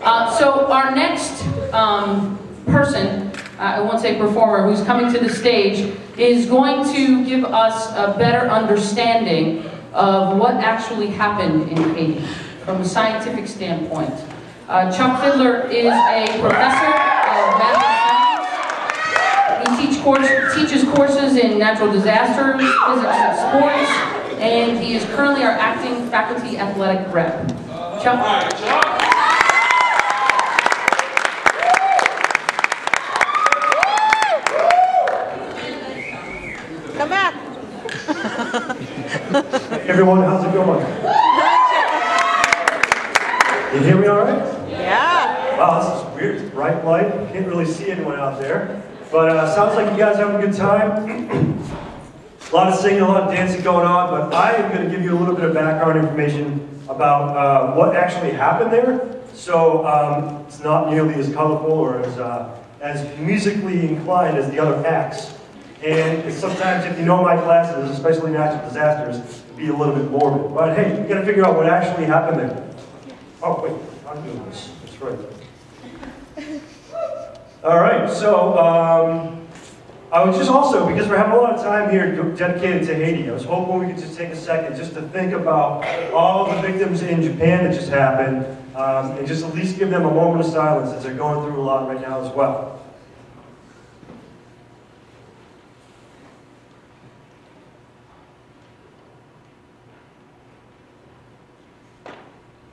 So our next person, I won't say performer, who's coming to the stage is going to give us a better understanding of what actually happened in Haiti from a scientific standpoint. Chuck Fidler is a professor of math and science. He teaches courses in natural disasters, physics and sports, and he is currently our acting faculty athletic rep. Chuck. Hi, Chuck. Come back. Hey everyone, how's it going? You hear me all right? Yeah. Wow, this is weird. It's bright light. Can't really see anyone out there. But sounds like you guys are having a good time. A lot of singing, a lot of dancing going on, but I am going to give you a little bit of background information about what actually happened there. So it's not nearly as colorful or as musically inclined as the other acts. And sometimes, if you know my classes, especially natural disasters, it'd be a little bit morbid. But hey, you got to figure out what actually happened there. Oh wait, I'm doing this. That's right. All right. So I was just also, because we're having a lot of time here dedicated to Haiti, I was hoping we could just take a second just to think about all the victims in Japan that just happened, and just at least give them a moment of silence as they're going through a lot right now as well.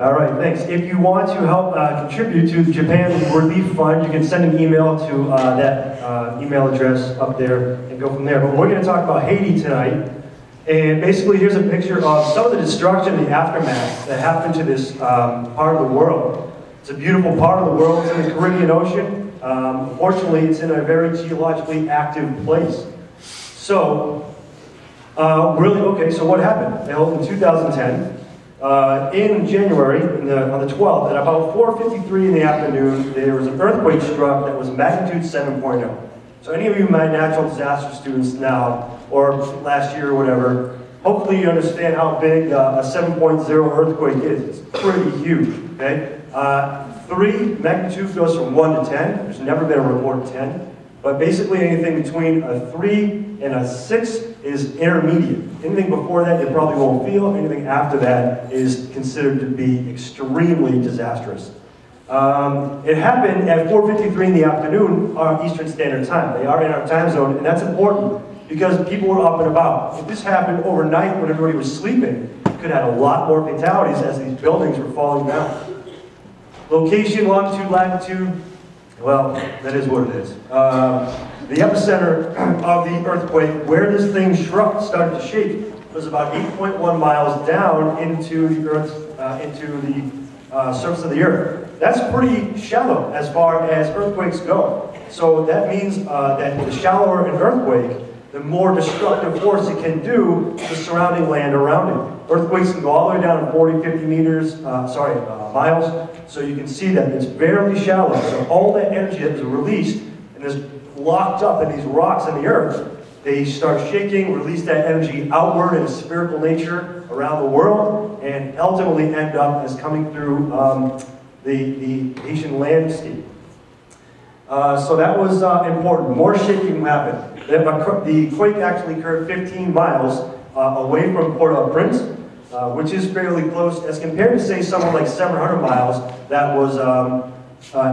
All right, thanks. If you want to help contribute to the Japan Relief Fund, you can send an email to that email address up there and go from there. But we're going to talk about Haiti tonight. And basically, here's a picture of some of the destruction, the aftermath that happened to this part of the world. It's a beautiful part of the world. It's in the Caribbean Ocean. Unfortunately, it's in a very geologically active place. So, okay, so what happened? Well, in 2010, in January, on the 12th, at about 4:53 in the afternoon, there was an earthquake struck that was magnitude 7.0. So any of you my natural disaster students now, or last year or whatever, hopefully you understand how big a 7.0 earthquake is. It's pretty huge, okay? 3 magnitude goes from 1 to 10. There's never been a report of 10. But basically anything between a 3 and a 6 is intermediate. Anything before that you probably won't feel. Anything after that is considered to be extremely disastrous. It happened at 4:53 in the afternoon, Eastern Standard Time. They are in our time zone, and that's important because people were up and about. If this happened overnight when everybody was sleeping, it could have had a lot more fatalities as these buildings were falling down. Location, longitude, latitude, well, that is what it is. The epicenter of the earthquake, where this thing started to shake, was about 8.1 miles down into the Earth's, surface of the Earth. That's pretty shallow as far as earthquakes go. So that means that the shallower an earthquake, the more destructive force it can do to the surrounding land around it. Earthquakes can go all the way down to 40, 50 miles. So you can see that it's fairly shallow. So all that energy that was released and is locked up in these rocks in the earth, they start shaking, release that energy outward in a spherical nature around the world, and ultimately end up as coming through the Haitian landscape. So that was important. More shaking happened. The quake actually occurred 15 miles away from Port-au-Prince, which is fairly close as compared to, say, somewhere like 700 miles that was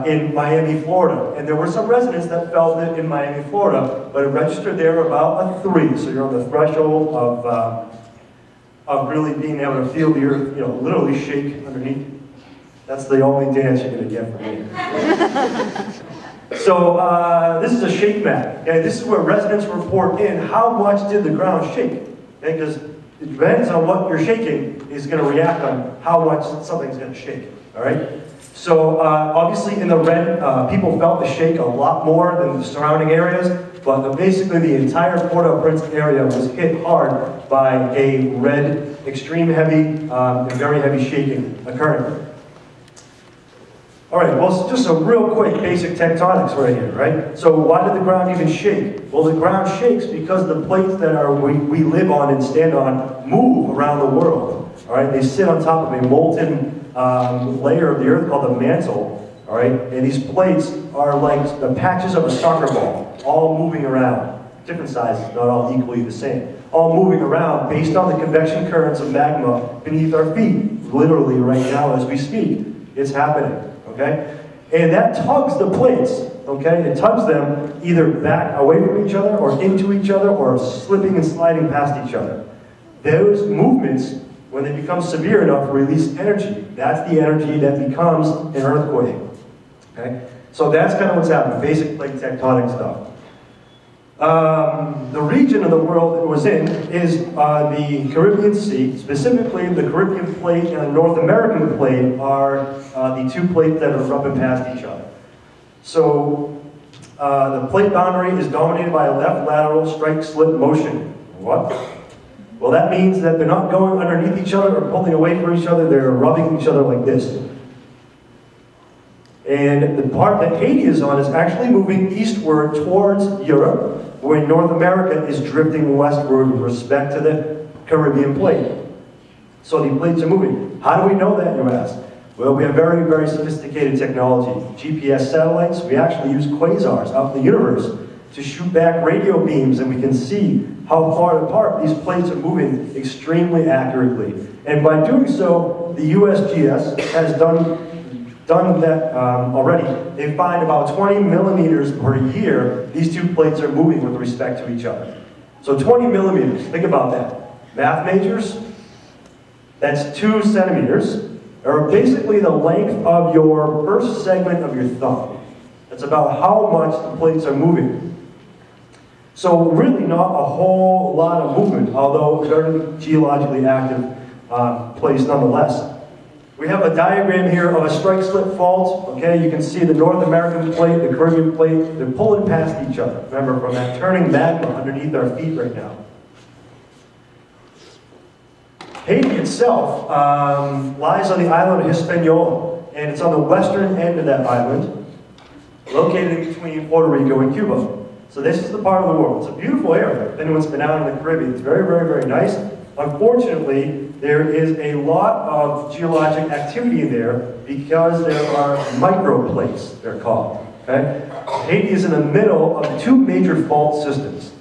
in Miami, Florida. And there were some residents that felt it in Miami, Florida, but it registered there about a 3. So you're on the threshold of really being able to feel the earth, literally shake underneath. That's the only dance you're going to get from me. So this is a shake map. Okay? This is where residents report in how much did the ground shake. Okay? Because it depends on what you're shaking is going to react on how much something's going to shake. All right. So obviously in the red, people felt the shake a lot more than the surrounding areas. But basically the entire Port-au-Prince area was hit hard by a red, extreme heavy, and very heavy shaking occurring. All right, well, just a real quick basic tectonics right here, right? So why did the ground even shake? Well, the ground shakes because the plates that we live on and stand on move around the world. All right, they sit on top of a molten layer of the Earth called the mantle, all right? And these plates are like the patches of a soccer ball, all moving around. Different sizes, not all equally the same. All moving around based on the convection currents of magma beneath our feet. Literally right now as we speak, it's happening, okay? And that tugs the plates, okay? It tugs them either back away from each other or into each other or slipping and sliding past each other. Those movements, when they become severe enough, release energy. That's the energy that becomes an earthquake, okay? So that's kind of what's happening, basic plate tectonic stuff. The region of the world it was in is the Caribbean Sea. Specifically, the Caribbean plate and the North American plate are the two plates that are rubbing past each other. So the plate boundary is dominated by a left lateral strike-slip motion. What? Well, that means that they're not going underneath each other or pulling away from each other. They're rubbing each other like this. And the part that Haiti is on is actually moving eastward towards Europe, where North America is drifting westward with respect to the Caribbean plate. So the plates are moving. How do we know that, you ask? Well, we have very, very sophisticated technology. GPS satellites, we actually use quasars out in the universe to shoot back radio beams, and we can see how far apart these plates are moving extremely accurately. And by doing so, the USGS has done that already. They find about 20 millimeters per year these two plates are moving with respect to each other. So 20 millimeters, think about that. Math majors, that's 2 centimeters, or basically the length of your first segment of your thumb. That's about how much the plates are moving. So really not a whole lot of movement, although a very geologically active place nonetheless. We have a diagram here of a strike-slip fault. Okay, you can see the North American plate, the Caribbean plate, they're pulling past each other. Remember, from that turning magma underneath our feet right now. Haiti itself lies on the island of Hispaniola, and it's on the western end of that island, located between Puerto Rico and Cuba. So this is the part of the world. It's a beautiful area. If anyone's been out in the Caribbean, it's very, very, very nice. Unfortunately, there is a lot of geologic activity there because there are microplates, they're called. Okay? Haiti is in the middle of 2 major fault systems.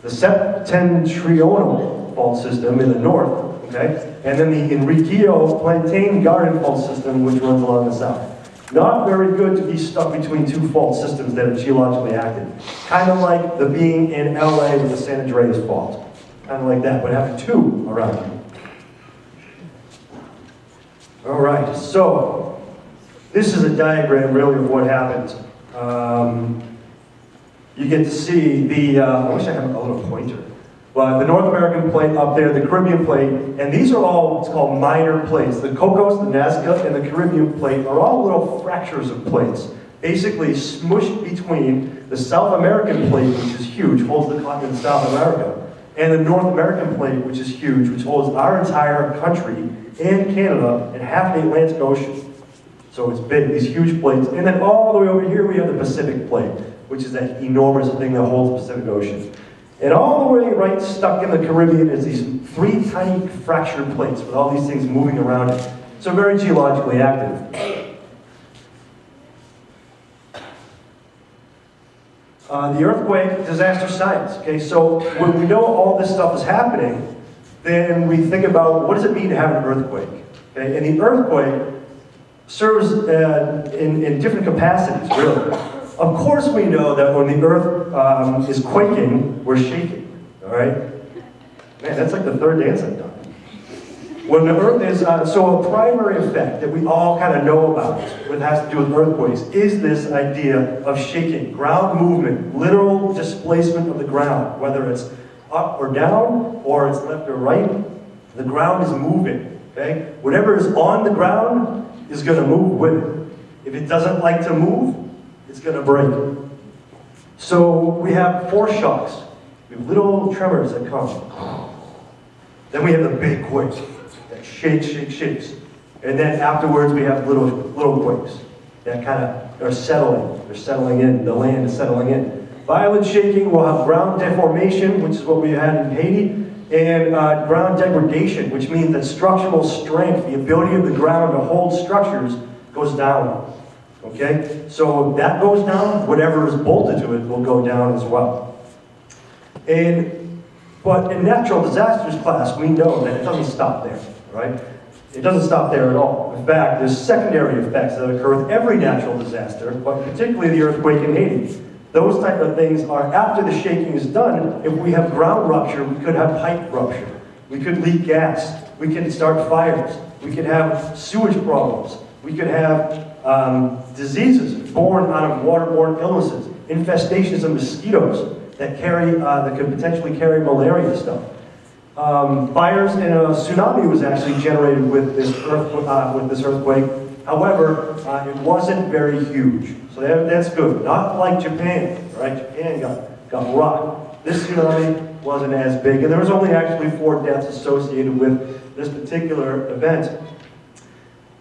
The Septentrional fault system in the north, okay? And then the Enriquillo Plantain Garden fault system, which runs along the south. Not very good to be stuck between 2 fault systems that are geologically active. Kind of like the being in LA with the San Andreas fault. Kind of like that, but having 2 around you. All right, so this is a diagram really of what happens. You get to see the, I wish I had a little pointer. But the North American plate up there, the Caribbean plate, and these are all what's called minor plates. The Cocos, the Nazca, and the Caribbean plate are all little fractures of plates, basically smushed between the South American plate, which is huge, holds the continent of South America, and the North American plate, which is huge, which holds our entire country and Canada and half the Atlantic Ocean. So it's big, these huge plates. And then all the way over here we have the Pacific plate, which is that enormous thing that holds the Pacific Ocean. And all the way right stuck in the Caribbean is these 3 tiny fractured plates with all these things moving around it. So very geologically active. The earthquake disaster science. Okay, so when we know all this stuff is happening, then we think about what does it mean to have an earthquake. Okay, and the earthquake serves in different capacities, really. Of course we know that when the earth is quaking, we're shaking, all right? Man, that's like the 3rd dance I've done. When the earth is, so a primary effect that we all kind of know about, what has to do with earthquakes, is this idea of shaking, ground movement, literal displacement of the ground, whether it's up or down, or it's left or right, the ground is moving, okay? Whatever is on the ground is going to move with it. If it doesn't like to move, it's going to break. So we have foreshocks. We have little tremors that come. Then we have the big quake that shakes. And then afterwards we have little quakes that kind of are settling. They're settling in. The land is settling in. Violent shaking will have ground deformation, which is what we had in Haiti. and ground degradation, which means that structural strength, the ability of the ground to hold structures, goes down. Okay? So that goes down, whatever is bolted to it will go down as well. But in natural disasters class, we know that it doesn't stop there, right? It doesn't stop there at all. In fact, there's secondary effects that occur with every natural disaster, but particularly the earthquake in Haiti. Those type of things are after the shaking is done. If we have ground rupture, we could have pipe rupture. We could leak gas. We could start fires. We could have sewage problems. We could have diseases born out of waterborne illnesses, infestations of mosquitoes that could potentially carry malaria stuff. Fires and a tsunami was actually generated with this earthquake. However, it wasn't very huge, so that's good. Not like Japan, right? Japan got rocked. This tsunami wasn't as big, and there was only actually 4 deaths associated with this particular event.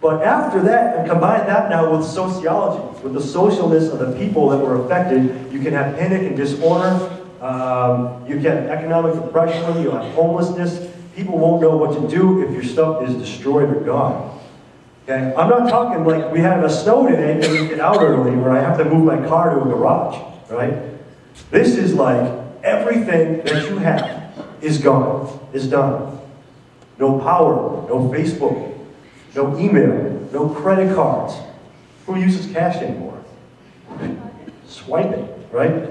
But after that, and combine that now with sociology, with the socialness of the people that were affected, you can have panic and disorder, you get economic depression, you have homelessness, people won't know what to do if your stuff is destroyed or gone. Okay? I'm not talking like we had a snow today and we get out early where I have to move my car to a garage, right? This is like everything that you have is gone, is done. No power, no Facebook, no email, no credit cards. Who uses cash anymore? Swiping, right?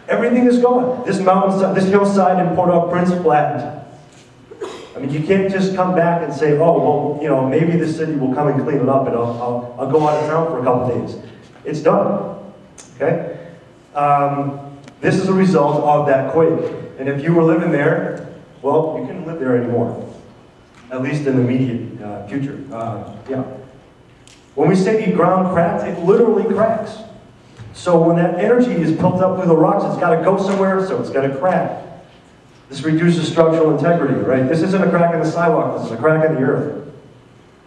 Everything is gone. This mountainside, this hillside in Port-au-Prince flattened. I mean, you can't just come back and say, oh, well, you know, maybe the city will come and clean it up and I'll go out of town for a couple days. It's done, okay? This is a result of that quake. And if you were living there, well, you couldn't live there anymore. At least in the immediate future. Yeah. When we say the ground cracks, it literally cracks. So when that energy is built up through the rocks, it's got to go somewhere, so it's got to crack. This reduces structural integrity, right? This isn't a crack in the sidewalk, this is a crack in the earth.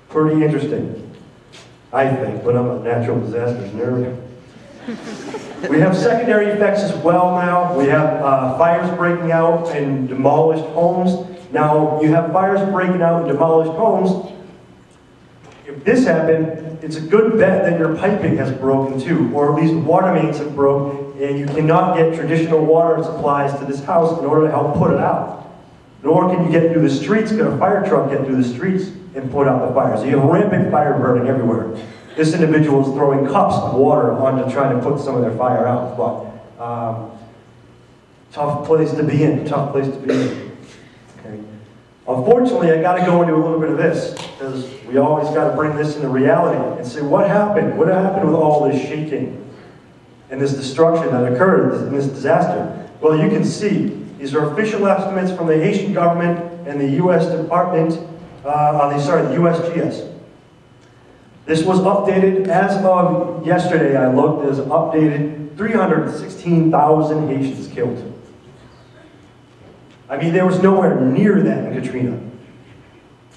Pretty interesting, I think, but I'm a natural disasters nerd. We have secondary effects as well now. We have fires breaking out in demolished homes. Now, you have fires breaking out in demolished homes. If this happened, it's a good bet that your piping has broken too, or at least water mains have broke, and you cannot get traditional water supplies to this house in order to help put it out. Nor can you get through the streets, can a fire truck get through the streets and put out the fire. So you have rampant fire burning everywhere. This individual is throwing cups of water on to try to put some of their fire out. But tough place to be in, tough place to be in. Okay. Unfortunately, I got to go into a little bit of this, because we always got to bring this into reality and say, what happened? What happened with all this shaking and this destruction that occurred in this disaster? Well, you can see, these are official estimates from the Haitian government and the U.S. Department, the USGS. This was updated as of yesterday. I looked, it was updated 316,000 Haitians killed. I mean, there was nowhere near that in Katrina.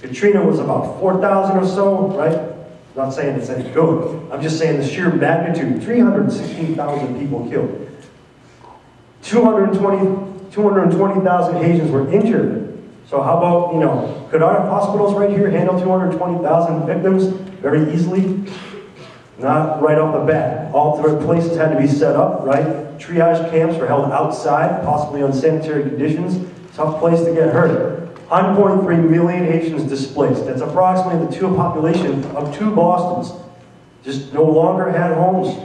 Katrina was about 4,000 or so, right? I'm not saying it's any good. I'm just saying the sheer magnitude, 316,000 people killed. 220,000 Haitians were injured. So how about, you know, could our hospitals right here handle 220,000 victims very easily? Not right off the bat. All the places had to be set up, right? Triage camps were held outside, possibly unsanitary conditions. Tough place to get hurt. 1.3 million Haitians displaced. That's approximately the population of 2 Bostons. Just no longer had homes.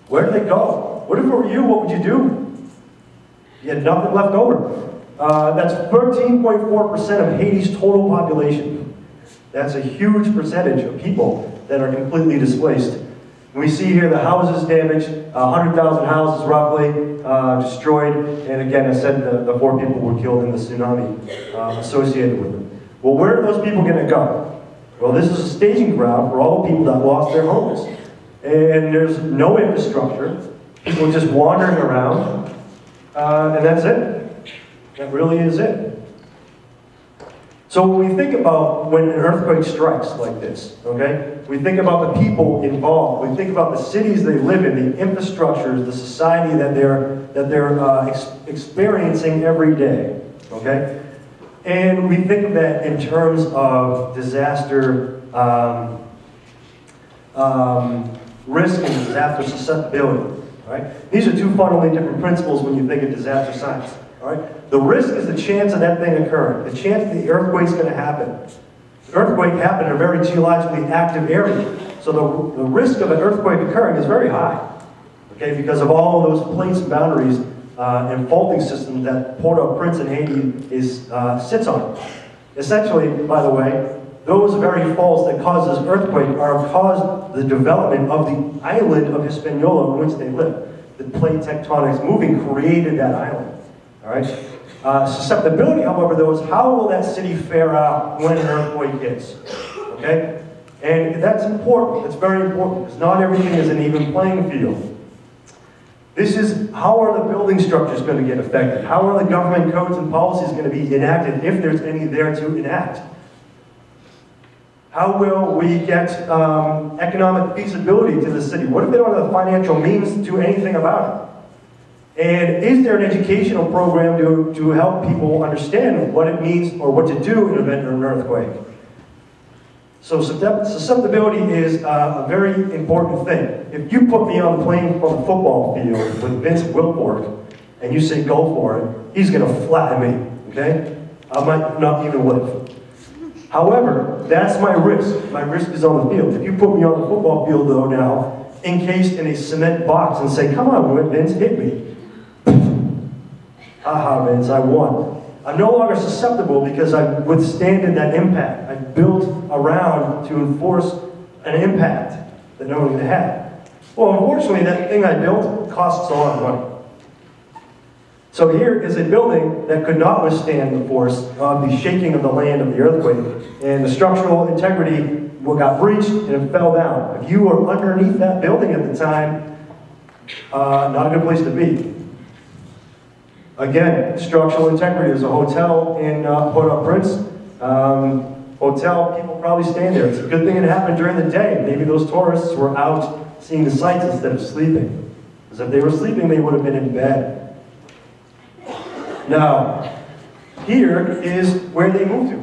Where did they go? What if it were you? What would you do? You had nothing left over. That's 13.4% of Haiti's total population. That's a huge percentage of people that are completely displaced. We see here the houses damaged, 100,000 houses roughly destroyed, and again, I said the 4 people were killed in the tsunami associated with them. Well, where are those people going to go? Well, this is a staging ground for all the people that lost their homes. And there's no infrastructure, people just wandering around, and that's it. That really is it. So when we think about when an earthquake strikes like this, okay, we think about the people involved. We think about the cities they live in, the infrastructures, the society that they're experiencing every day. okay? And we think of that in terms of disaster risk and disaster susceptibility, right? These are two fundamentally different principles when you think of disaster science, all right? The risk is the chance of that thing occurring, the chance that the earthquake's going to happen. The earthquake happened in a very geologically active area, so the risk of an earthquake occurring is very high, okay, because of all of those plates and boundaries and faulting systems that Port-au-Prince in Haiti sits on. Essentially, by the way, those very faults that cause this earthquake caused the development of the island of Hispaniola in which they live. The plate tectonics moving created that island. All right. Susceptibility, however, though, is how will that city fare out when an earthquake hits? Okay, and that's important. It's very important because not everything is an even playing field. This is how are the building structures going to get affected? How are the government codes and policies going to be enacted if there's any there to enact? How will we get economic feasibility to the city? What if they don't have the financial means to do anything about it? And is there an educational program to help people understand what it means or what to do in the event of an earthquake? So susceptibility is a very important thing. If you put me on the football field with Vince Wilfork and you say go for it, he's going to flatten me, okay? I might not even live. However, that's my risk. My risk is on the field. If you put me on the football field, though, now, encased in a cement box and say, come on, Vince, hit me. Aha, Vince, I won. I'm no longer susceptible because I've withstanded that impact. I've built around to enforce an impact that no one had. Well, unfortunately, that thing I built costs a lot of money. So here is a building that could not withstand the force of the shaking of the land of the earthquake, and the structural integrity got breached and it fell down. If you were underneath that building at the time, not a good place to be. Again, structural integrity. There's a hotel in Port-au-Prince. Hotel, people probably stand there. It's a good thing it happened during the day. Maybe those tourists were out seeing the sights instead of sleeping. Because if they were sleeping, they would have been in bed. Now, here is where they moved to.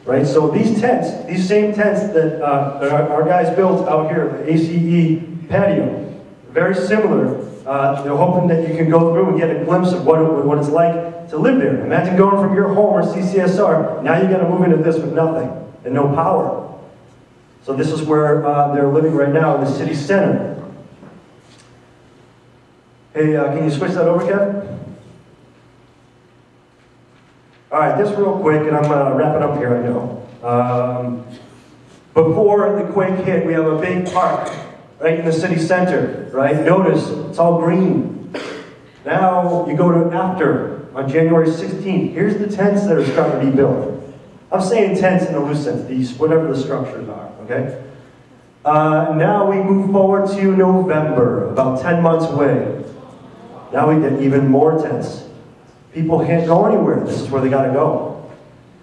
Right? So these tents, these same tents that our guys built out here, the ACE patio, very similar. They're hoping that you can go through and get a glimpse of what it's like to live there. Imagine going from your home or CCSR, now you got to move into this with nothing and no power. So this is where they're living right now in the city center. Hey, can you switch that over, Kev? All right, just real quick, and I'm wrapping up here, I know. Before the quake hit, we have a big park right in the city center, right? Notice, it's all green. Now, you go to after, on January 16th, here's the tents that are starting to be built. I'm saying tents in a loose sense, these, whatever the structures are, okay? Now we move forward to November, about 10 months away. Now we get even more tents. People can't go anywhere. This is where they got to go.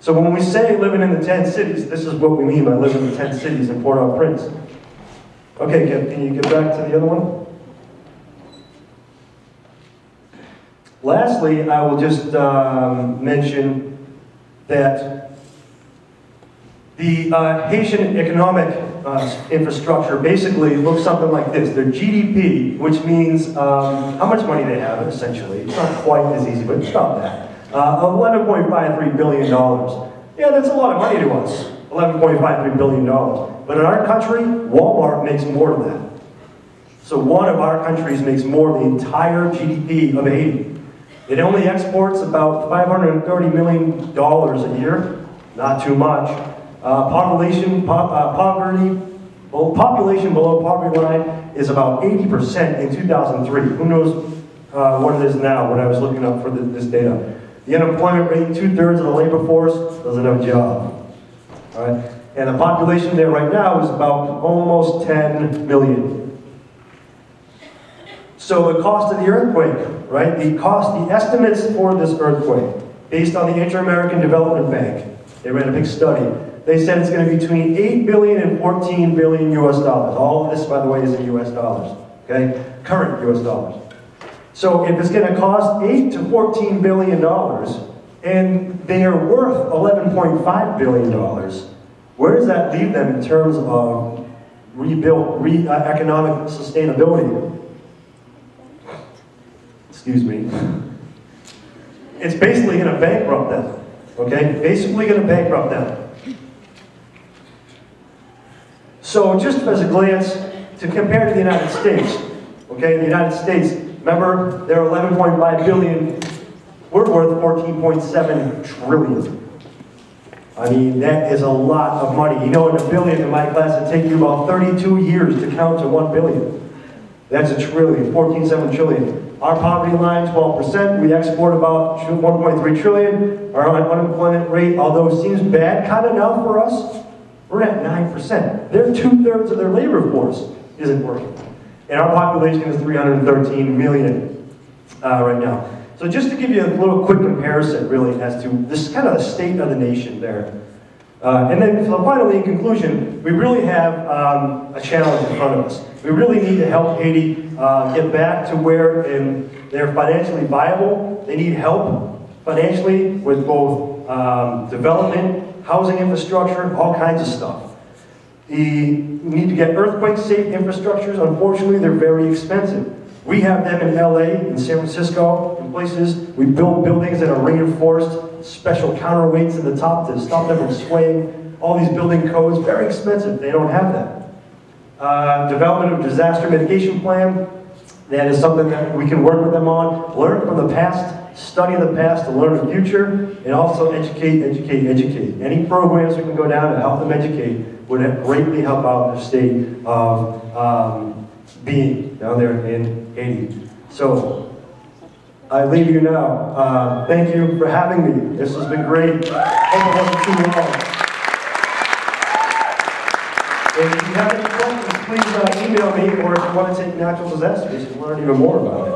So when we say living in the 10 cities, this is what we mean by living in the 10 cities in Port-au-Prince. Okay, Kev, can you get back to the other one? Lastly, I will just mention that the Haitian economic infrastructure basically looks something like this. Their GDP, which means how much money they have, essentially. It's not quite as easy, but it's about that. $11.53 billion. Yeah, that's a lot of money to us. $11.53 billion. But in our country, Walmart makes more than that. So one of our countries makes more than the entire GDP of Haiti. It only exports about $530 million a year. Not too much. Population below poverty line is about 80% in 2003. Who knows what it is now when I was looking up for this data. The unemployment rate, 2/3 of the labor force doesn't have a job. All right? And the population there right now is about almost 10 million. So the cost of the earthquake, right? The estimates for this earthquake, based on the Inter-American Development Bank, they ran a big study. They said it's going to be between 8 billion and 14 billion US dollars. All of this, by the way, is in US dollars. Okay? Current US dollars. So if it's going to cost 8 to 14 billion dollars, and they are worth $11.5 billion. Where does that leave them in terms of economic sustainability? Excuse me. It's basically going to bankrupt them, okay? Basically going to bankrupt them. So just as a glance, to compare to the United States, okay? The United States, remember, they're 11.5 billion, we're worth 14.7 trillion. I mean, that is a lot of money. You know, in a billion in my class, it'd take you about 32 years to count to 1 billion. That's a trillion, 14.7 trillion. Our poverty line, 12%. We export about 1.3 trillion. Our unemployment rate, although it seems bad kind of now for us, we're at 9%. They're 2/3 of their labor force isn't working. And our population is 313 million right now. So just to give you a little quick comparison, really, as to this is kind of the state of the nation there. And then so finally, in conclusion, we really have a challenge in front of us. We really need to help Haiti get back to where they're financially viable. They need help financially with both development, housing infrastructure, all kinds of stuff. We need to get earthquake-safe infrastructures. Unfortunately, they're very expensive. We have them in LA, in San Francisco, in places. We build buildings that are reinforced, special counterweights in the top to stop them from swaying. All these building codes, very expensive. They don't have that. Development of disaster mitigation plan. That is something that we can work with them on. Learn from the past, study the past to learn the future, and also educate. Any programs we can go down to help them educate would greatly help out their state of being down there in Haiti. So, I leave you now. Thank you for having me. This has been great. Hope it wasn't too long. And if you have any questions, please email me, or if you want to take natural disasters and learn even more about it.